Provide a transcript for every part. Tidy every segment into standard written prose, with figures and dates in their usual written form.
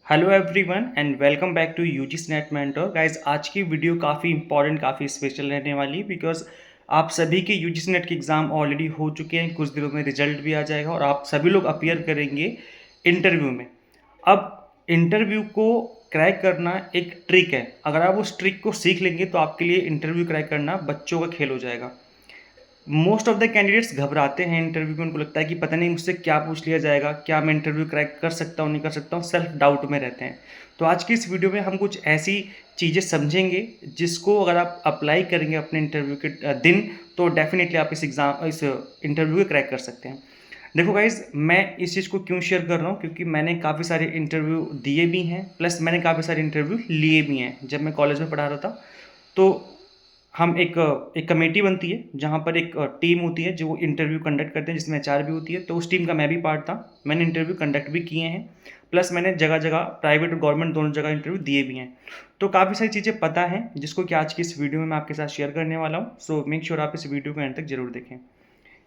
Hello everyone and welcome back to UGC NET mentor guys. आज की video काफ़ी important काफ़ी स्पेशल रहने वाली बिकॉज आप सभी के यूजी स्नेट के एग्ज़ाम ऑलरेडी हो चुके हैं। कुछ दिनों में रिजल्ट भी आ जाएगा और आप सभी लोग अपीयर करेंगे इंटरव्यू में। अब इंटरव्यू को क्रैक करना एक ट्रिक है। अगर आप उस ट्रिक को सीख लेंगे तो आपके लिए इंटरव्यू क्रैक करना बच्चों का खेल हो जाएगा। मोस्ट ऑफ द कैंडिडेट्स घबराते हैं इंटरव्यू में। उनको लगता है कि पता नहीं मुझसे क्या पूछ लिया जाएगा, क्या मैं इंटरव्यू क्रैक कर सकता हूँ नहीं कर सकता हूँ, सेल्फ डाउट में रहते हैं। तो आज की इस वीडियो में हम कुछ ऐसी चीज़ें समझेंगे जिसको अगर आप अप्लाई करेंगे अपने इंटरव्यू के दिन तो डेफिनेटली आप इस इंटरव्यू को क्रैक कर सकते हैं। देखो गाइज, मैं इस चीज़ को क्यों शेयर कर रहा हूँ, क्योंकि मैंने काफ़ी सारे इंटरव्यू दिए भी हैं, प्लस मैंने काफ़ी सारे इंटरव्यू लिए भी हैं। जब मैं कॉलेज में पढ़ा रहा था तो हम एक कमेटी बनती है जहाँ पर एक टीम होती है जो इंटरव्यू कंडक्ट करते हैं, जिसमें एचआर भी होती है। तो उस टीम का मैं भी पार्ट था। मैंने इंटरव्यू कंडक्ट भी किए हैं, प्लस मैंने जगह जगह प्राइवेट और गवर्नमेंट दोनों जगह इंटरव्यू दिए भी हैं। तो काफ़ी सारी चीज़ें पता हैं जिसको कि आज की इस वीडियो में मैं आपके साथ शेयर करने वाला हूँ। सो मेक श्योर आप इस वीडियो को एंड तक जरूर देखें।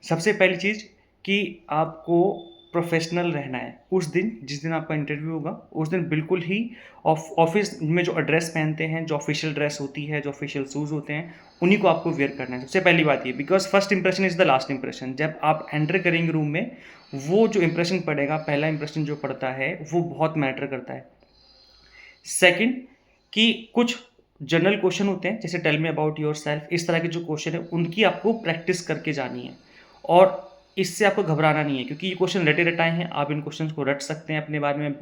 सबसे पहली चीज़ कि आपको प्रोफेशनल रहना है। उस दिन जिस दिन आपका इंटरव्यू होगा उस दिन बिल्कुल ही ऑफिस में जो ड्रेस पहनते हैं, जो ऑफिशियल ड्रेस होती है, जो ऑफिशियल शूज़ होते हैं, उन्हीं को आपको वेयर करना है। सबसे पहली बात ये, because first impression is the last impression. जब आप एंटर करेंगे रूम में, वो जो इंप्रेशन पड़ेगा, पहला इंप्रेशन जो पड़ता है वो बहुत मैटर करता है। सेकंड, कि कुछ जनरल क्वेश्चन होते हैं जैसे tell me about yourself, इस तरह के जो क्वेश्चन है उनकी आपको प्रैक्टिस करके जानी है। और इससे आपको घबराना नहीं है क्योंकि ये क्वेश्चन रटे रटाए हैं। आप इन क्वेश्चन को रट सकते हैं, अपने बारे में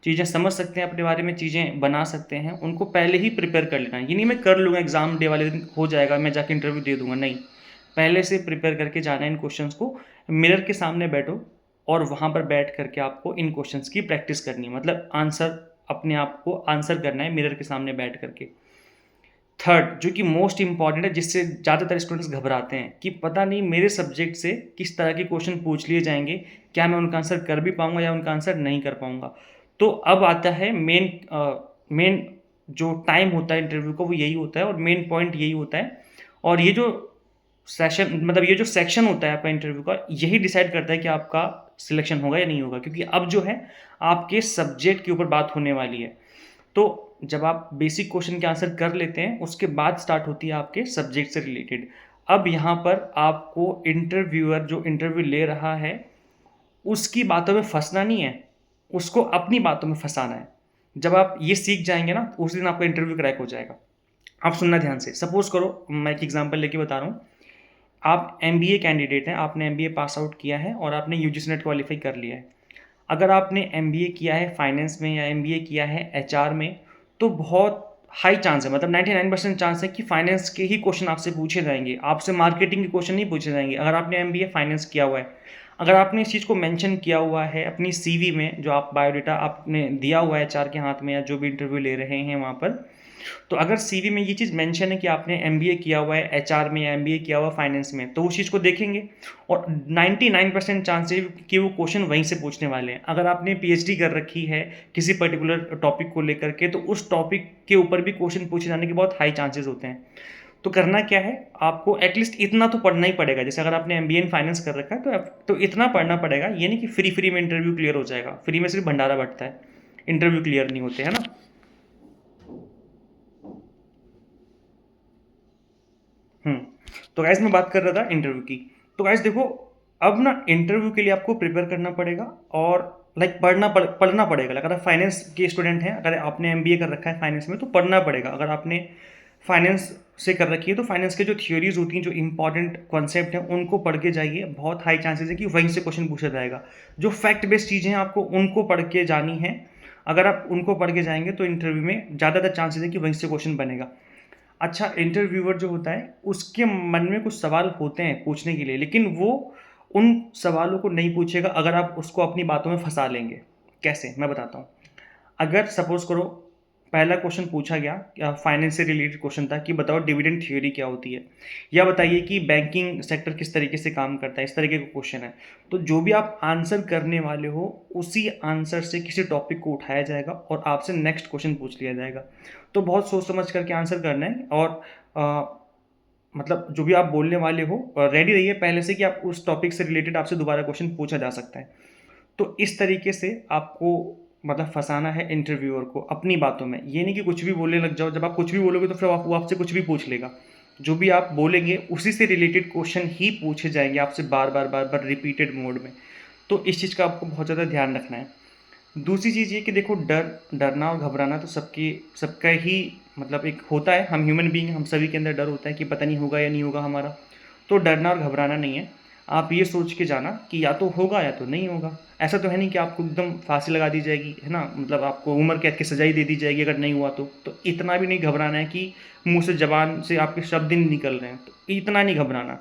चीज़ें समझ सकते हैं, अपने बारे में चीज़ें बना सकते हैं। उनको पहले ही प्रिपेयर कर लेना है। ये नहीं मैं कर लूँगा एग्जाम डे वाले दिन हो जाएगा मैं जाके इंटरव्यू दे दूंगा, नहीं। पहले से प्रिपेयर करके जाना है इन क्वेश्चंस को। मिरर के सामने बैठो और वहाँ पर बैठ करके आपको इन क्वेश्चंस की प्रैक्टिस करनी है, मतलब आंसर अपने आप को आंसर करना है मिरर के सामने बैठ करके। थर्ड, जो कि मोस्ट इंपॉर्टेंट है, जिससे ज़्यादातर स्टूडेंट्स घबराते हैं कि पता नहीं मेरे सब्जेक्ट से किस तरह के क्वेश्चन पूछ लिए जाएंगे, क्या मैं उनका आंसर कर भी पाऊंगा या उनका आंसर नहीं कर पाऊंगा। तो अब आता है मेन जो टाइम होता है इंटरव्यू का, वो यही होता है और मेन पॉइंट यही होता है। और ये जो सेशन, मतलब ये जो सेक्शन होता है आपका इंटरव्यू का, यही डिसाइड करता है कि आपका सिलेक्शन होगा या नहीं होगा, क्योंकि अब जो है आपके सब्जेक्ट के ऊपर बात होने वाली है। तो जब आप बेसिक क्वेश्चन के आंसर कर लेते हैं उसके बाद स्टार्ट होती है आपके सब्जेक्ट से रिलेटेड। अब यहाँ पर आपको इंटरव्यूअर जो इंटरव्यू ले रहा है उसकी बातों में फंसना नहीं है, उसको अपनी बातों में फंसाना है। जब आप ये सीख जाएंगे ना उस दिन आपका इंटरव्यू क्रैक हो जाएगा। आप सुनना ध्यान से। सपोज करो, मैं एक एग्जांपल लेके बता रहा हूँ। आप एमबीए कैंडिडेट हैं, आपने एमबीए पास आउट किया है और आपने यूजीसी नेट क्वालिफाई कर लिया है। अगर आपने एमबीए किया है फाइनेंस में या एमबीए किया है एचआर में, तो बहुत हाई चांस है, मतलब 99% चांस है कि फाइनेंस के ही क्वेश्चन आपसे पूछे जाएंगे, आपसे मार्केटिंग के क्वेश्चन नहीं पूछे जाएंगे अगर आपने एमबीए फाइनेंस किया हुआ है। अगर आपने इस चीज़ को मेंशन किया हुआ है अपनी सीवी में, जो आप बायोडाटा आपने दिया हुआ है एचआर के हाथ में या जो भी इंटरव्यू ले रहे हैं वहाँ पर, तो अगर सीवी में ये चीज़ मेंशन है कि आपने एमबीए किया हुआ है एचआर में या एमबीए किया हुआ फाइनेंस में, तो उस चीज़ को देखेंगे और 99% चांस है कि वो क्वेश्चन वहीं से पूछने वाले हैं। अगर आपने पीएचडी कर रखी है किसी पर्टिकुलर टॉपिक को लेकर के, तो उस टॉपिक के ऊपर भी क्वेश्चन पूछे जाने के बहुत हाई चांसेस होते हैं। तो करना क्या है, आपको एटलीस्ट इतना तो पढ़ना ही पड़ेगा। जैसे अगर आपने एमबीए इन फाइनेंस कर रखा है तो इतना पढ़ना पड़ेगा। ये नहीं कि फ्री में इंटरव्यू क्लियर हो जाएगा। फ्री में सिर्फ भंडारा बढ़ता है, इंटरव्यू क्लियर नहीं होते, है ना। हम्म। तो गैस मैं बात कर रहा था इंटरव्यू की। तो गैस देखो, अब ना इंटरव्यू के लिए आपको प्रिपेयर करना पड़ेगा और पढ़ना पड़ेगा। अगर आप फाइनेंस के स्टूडेंट हैं, अगर आपने एमबीए कर रखा है फाइनेंस में, तो पढ़ना पड़ेगा। अगर आपने फाइनेंस से कर रखी है तो फाइनेंस के जो थियोरीज होती हैं, जो इंपॉर्टेंट कॉन्सेप्ट हैं, उनको पढ़ के जाइए। बहुत हाई चांसेस है कि वहीं से क्वेश्चन पूछा जाएगा। जो फैक्ट बेस्ड चीज़ें हैं आपको उनको पढ़ के जानी है। अगर आप उनको पढ़ के जाएंगे तो इंटरव्यू में ज़्यादातर चांसेस है कि वहीं से क्वेश्चन बनेगा। अच्छा, इंटरव्यूअर जो होता है उसके मन में कुछ सवाल होते हैं पूछने के लिए, लेकिन वो उन सवालों को नहीं पूछेगा अगर आप उसको अपनी बातों में फंसा लेंगे। कैसे, मैं बताता हूँ। अगर सपोज करो पहला क्वेश्चन पूछा गया, फाइनेंस से रिलेटेड क्वेश्चन था कि बताओ डिविडेंड थ्योरी क्या होती है, या बताइए कि बैंकिंग सेक्टर किस तरीके से काम करता है, इस तरीके का क्वेश्चन है। तो जो भी आप आंसर करने वाले हो उसी आंसर से किसी टॉपिक को उठाया जाएगा और आपसे नेक्स्ट क्वेश्चन पूछ लिया जाएगा। तो बहुत सोच समझ करके आंसर करना है और मतलब जो भी आप बोलने वाले हो रेडी रहिए पहले से कि आप उस टॉपिक से रिलेटेड आपसे दोबारा क्वेश्चन पूछा जा सकता है। तो इस तरीके से आपको मतलब फँसाना है इंटरव्यूअर को अपनी बातों में। ये नहीं कि कुछ भी बोलने लग जाओ, जब आप कुछ भी बोलोगे तो फिर वो आपसे कुछ भी पूछ लेगा। जो भी आप बोलेंगे उसी से रिलेटेड क्वेश्चन ही पूछे जाएँगे आपसे बार-बार रिपीटेड मोड में। तो इस चीज़ का आपको बहुत ज़्यादा ध्यान रखना है। दूसरी चीज़ ये कि देखो डरना और घबराना तो सबका ही मतलब एक होता है, हम ह्यूमन बीइंग हम सभी के अंदर डर होता है कि पता नहीं होगा या नहीं होगा हमारा। तो डरना और घबराना नहीं है, आप ये सोच के जाना कि या तो होगा या तो नहीं होगा। ऐसा तो है नहीं कि आपको एकदम फांसी लगा दी जाएगी, है ना? मतलब आपको उम्र कैद की सज़ा ही दे दी जाएगी अगर नहीं हुआ तो। तो इतना भी नहीं घबराना है कि मुँह से ज़बान से आपके शब्द ही नहीं निकल रहे हैं, तो इतना नहीं घबराना।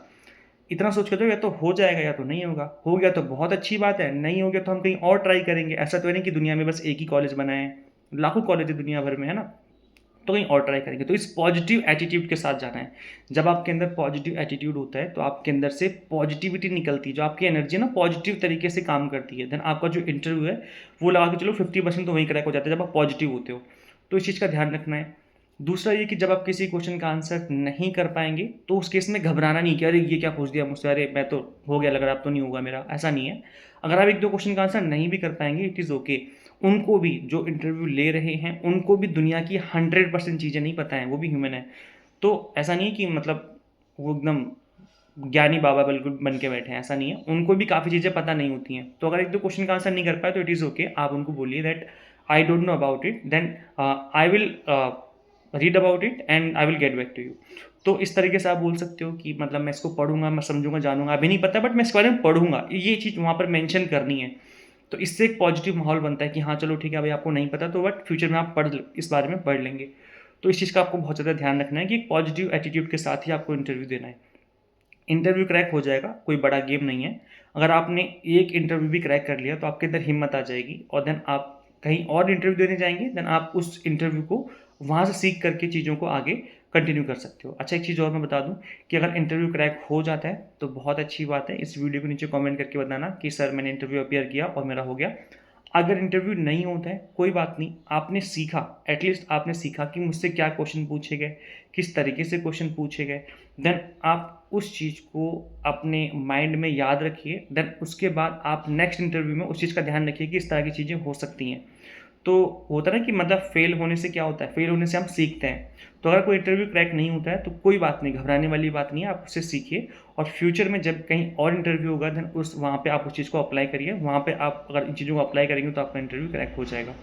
इतना सोच के चलो या तो हो जाएगा या तो नहीं होगा। हो गया तो बहुत अच्छी बात है, नहीं हो गया तो हम कहीं और ट्राई करेंगे। ऐसा तो है नहीं कि दुनिया में बस एक ही कॉलेज बना है, लाखों कॉलेज है दुनिया भर में, है ना? तो कहीं और ट्राई करेंगे। तो इस पॉजिटिव एटीट्यूड के साथ जाना है। जब आपके अंदर पॉजिटिव एटीट्यूड होता है तो आपके अंदर से पॉजिटिविटी निकलती है, जो आपकी एनर्जी है ना पॉजिटिव तरीके से काम करती है। देन आपका जो इंटरव्यू है वो लगा के चलो 50% तो वहीं क्रैक हो जाता है जब आप पॉजिटिव होते हो। तो इस चीज़ का ध्यान रखना है। दूसरा ये कि जब आप किसी क्वेश्चन का आंसर नहीं कर पाएँगे, तो उस केस में घबराना नहीं कि अरे! ये क्या पूछ दिया मुझसे, अरे! मैं तो हो गया लग रहा है अब तो नहीं होगा मेरा, ऐसा नहीं है। अगर आप 1-2 क्वेश्चन का आंसर नहीं भी कर पाएँगे, इट इज़ ओके। उनको भी जो इंटरव्यू ले रहे हैं, उनको भी दुनिया की 100% चीज़ें नहीं पता हैं, वो भी ह्यूमन है। तो ऐसा नहीं है कि मतलब वो एकदम ज्ञानी बाबा बिल्कुल बन के बैठे हैं, ऐसा नहीं है। उनको भी काफ़ी चीज़ें पता नहीं होती हैं। तो अगर 1-2 क्वेश्चन का आंसर नहीं कर पाए तो इट इज़ ओके। आप उनको बोलिए that I don't know about it, then I will read about it and I will get back to you. तो इस तरीके से आप बोल सकते हो कि मतलब मैं इसको पढ़ूँगा, मैं समझूँगा, जानूँगा। अभी नहीं पता बट मैं इसके बारे में पढ़ूँगा। ये चीज़ वहाँ पर मेंशन करनी है। तो इससे एक पॉजिटिव माहौल बनता है कि हाँ, चलो ठीक है भाई आपको नहीं पता तो बट फ्यूचर में आप इस बारे में पढ़ लेंगे। तो इस चीज़ का आपको बहुत ज़्यादा ध्यान रखना है कि एक पॉजिटिव एटीट्यूड के साथ ही आपको इंटरव्यू देना है। इंटरव्यू क्रैक हो जाएगा, कोई बड़ा गेम नहीं है। अगर आपने एक इंटरव्यू भी क्रैक कर लिया तो आपके अंदर हिम्मत आ जाएगी और देन आप कहीं और इंटरव्यू देने जाएँगे, देन आप उस इंटरव्यू को वहाँ से सीख करके चीज़ों को आगे कंटिन्यू कर सकते हो। अच्छा एक चीज़ और मैं बता दूँ कि अगर इंटरव्यू क्रैक हो जाता है तो बहुत अच्छी बात है। इस वीडियो के नीचे कमेंट करके बताना कि सर मैंने इंटरव्यू अपीयर किया और मेरा हो गया। अगर इंटरव्यू नहीं होता है, कोई बात नहीं, आपने सीखा, एटलीस्ट आपने सीखा कि मुझसे क्या क्वेश्चन पूछे गए, किस तरीके से क्वेश्चन पूछे गए। देन आप उस चीज़ को अपने माइंड में याद रखिए, देन उसके बाद आप नेक्स्ट इंटरव्यू में उस चीज़ का ध्यान रखिए कि इस तरह की चीज़ें हो सकती हैं। तो होता है ना कि मतलब फ़ेल होने से क्या होता है, फ़ेल होने से हम सीखते हैं। तो अगर कोई इंटरव्यू क्रैक नहीं होता है तो कोई बात नहीं, घबराने वाली बात नहीं है, आप उससे सीखिए और फ्यूचर में जब कहीं और इंटरव्यू होगा देन उस वहाँ पे आप उस चीज़ को अप्लाई करिए। वहाँ पे आप अगर इन चीज़ों को अप्लाई करेंगे तो आपका इंटरव्यू क्रैक हो जाएगा।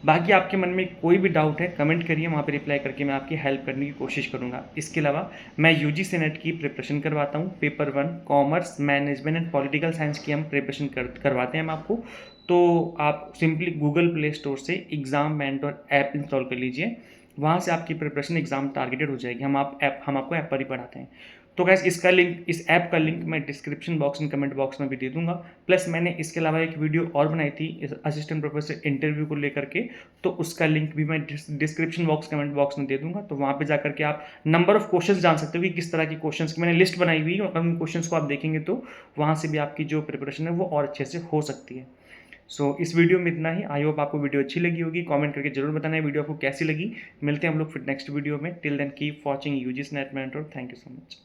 बाकी आपके मन में कोई भी डाउट है कमेंट करिए, वहाँ पे रिप्लाई करके मैं आपकी हेल्प करने की कोशिश करूँगा। इसके अलावा मैं यूजीसी नेट की प्रिपरेशन करवाता हूँ, paper 1 commerce, management and political science की हम प्रिपरेशन करवाते हैं हम आपको। तो आप सिंपली गूगल प्ले स्टोर से एग्ज़ाम मेंटर ऐप इंस्टॉल कर लीजिए, वहाँ से आपकी प्रिपरेशन एग्ज़ाम टारगेटेड हो जाएगी। हम आपको ऐप पर ही पढ़ाते हैं। तो गाइस इसका लिंक, इस ऐप का लिंक मैं description box and comment box में भी दे दूँगा। प्लस मैंने इसके अलावा एक वीडियो और बनाई थी इस असिस्टेंट प्रोफेसर इंटरव्यू को लेकर के, तो उसका लिंक भी मैं डिस्क्रिप्शन बॉक्स, कमेंट बॉक्स में दे दूँगा। तो वहाँ पे जाकर के आप नंबर ऑफ क्वेश्चन्स जान सकते हो कि किस तरह के क्वेश्चन्स की मैंने लिस्ट बनाई हुई है और उन क्वेश्चन्स को आप देखेंगे तो वहाँ से भी आपकी जो प्रिपरेशन है वो और अच्छे से हो सकती है। सो इस वीडियो में इतना ही। आई होप आपको वीडियो अच्छी लगी होगी। कमेंट करके ज़रूर बताना है वीडियो आपको कैसी लगी। मिलते हैं हम लोग फिर नेक्स्ट वीडियो में। Till then keep watching UGC NET mentor. Thank you so much.